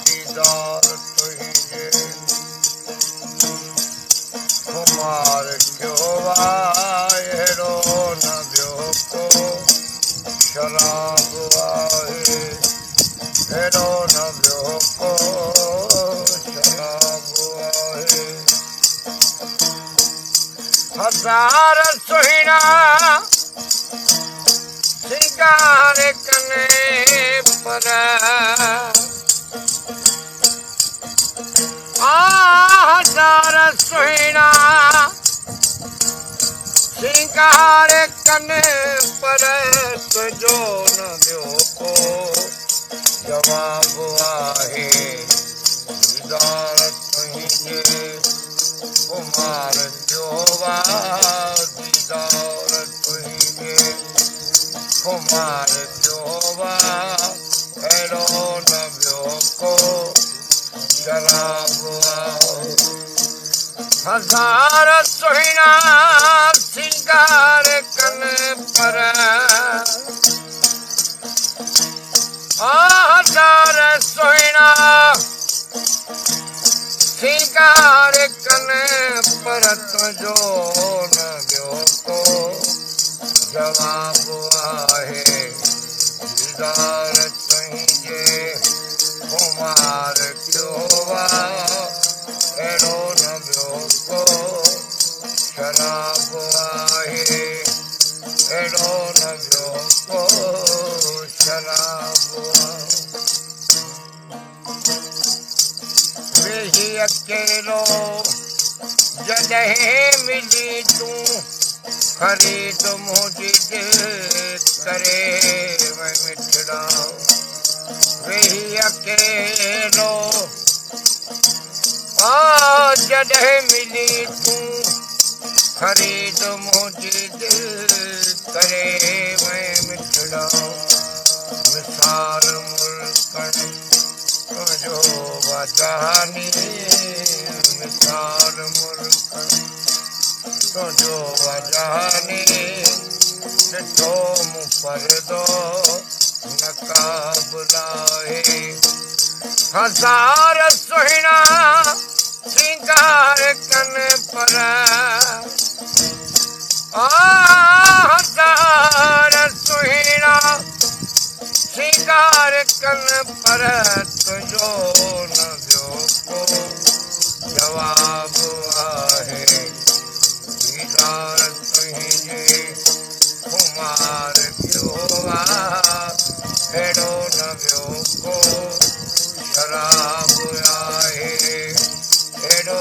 दीदार तुझे कुमार क्यों अहिड़ो न ॿियो को शराब आहे अहिड़ो न ॿियो को शराब आहे हज़ार सुहिणा सिंगार कने पर हज़ार सुहिणा सिंगार कने पर तुंहिंजो न ॿियो को जवाब आहे दीदार तुंहिंजे कुमार जो दीदार तुंहिंजे कुमार जो अहिड़ो न ॿियो को शराब हज़ार सुहिणा सिंगार कने पर हज़ार सुहिणा सिंगार कने पर तुंहिंजो न ॿियो को जवाब आहे दीदार तुंहिंजे कुमार जो अहिड़ो न ॿियो को शराब आहे अहिड़ो न ॿियो को शराब वेही अकेलो जॾहिं मिली तूं ख़रीद मुंहिंजी दिलि करे मिठड़ा वेही अकेलो जॾहिं मिली तूं ख़रीद मुंहिंजी दिलि करे मिठड़ा मिसाल मुल्कनि तुंहिंजो वजानी मिसाल मुल्कनि तुंहिंजो वजानी ॾिठो मूं परदो नकाब लाहे हज़ार सुहिणा सिंगार कने पर हज़ार सुहिणा सिंगार कने पर तुंहिंजो न ॿियो को जवाब आहे दीदार तुंहिंजे कुमार जो अहिड़ो न ॿियो को शराब आहे अहिड़ो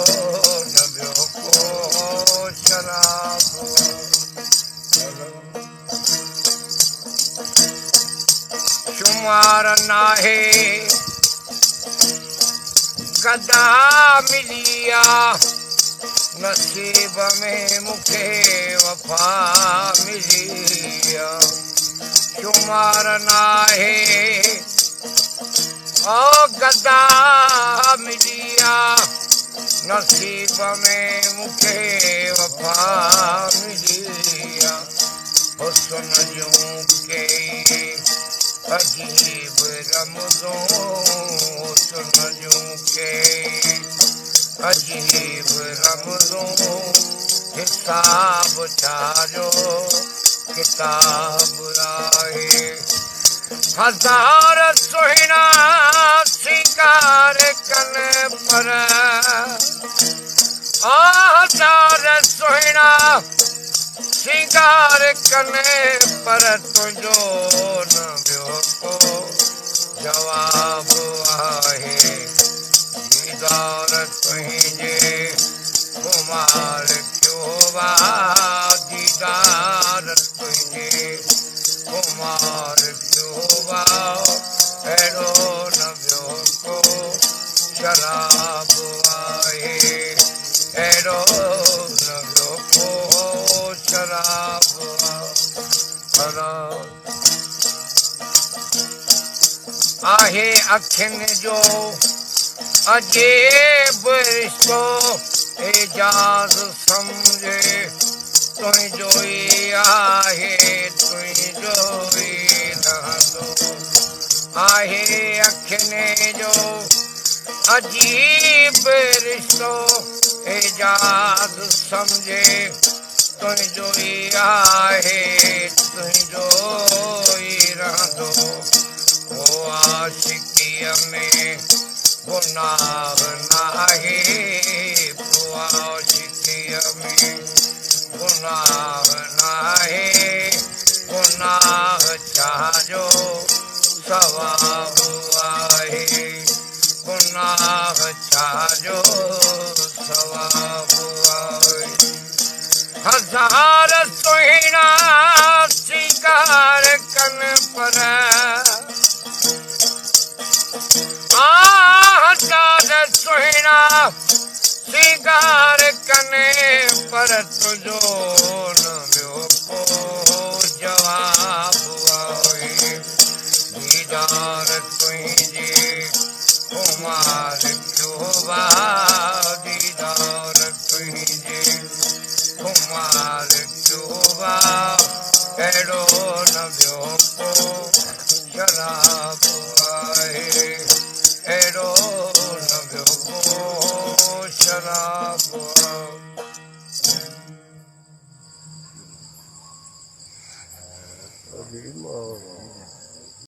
न ॿियो को शराब शुमार नाहे गदा मिली नसीब में मूंखे वफ़ा मिली शुमार नाहे ओ गदा मिली नसीब में मूंखे वफ़ा मिली हुस्न जूं कई अजीब रमज़ूं हुस्न जूं कई अजीब रमज़ूं हिसाब छाजो किताब आहे हज़ार सुहिणा सिंगार कने पर हज़ार सुहिणा सिंगार कने पर तुंहिंजो न ॿियो को जवाब आहे दीदार तुंहिंजे कुमार जो दीदार तुंहिंजे कुमार जो अहिड़ो न ॿियो को शराब आहे अहिड़ो न ॿियो को शराब आहे अखियुनि जो अजीब रिश्तो एजाज़ सम्झे तुंहिंजो ई आहे तुंहिंजो ई रहंदो आहे अखियुनि जो अजीब रिश्तो एजाद सम्झे तुंहिंजो ई आहे तुंहिंजो ई रहंदो ओ आशिकीअ में गुनाह नाहे पोइ आशिकीअ में गुनाह नाहे गुनाह छाजो सवाबु आहे गुनाह छाजो सवाबु आहे हज़ार सुहिणा सिंगार कनि पर हज़ार सुहिणा सिंगार कनि पर तुंहिंजो न ॿियो को जवाबु आहे दीदार तुंहिंजे कुमार चोबा दीदार तुंहिंजे कुमार चोबा अहिड़ो न ॿियो को शराब आहे अहिड़ो न ॿियो को शराब आहे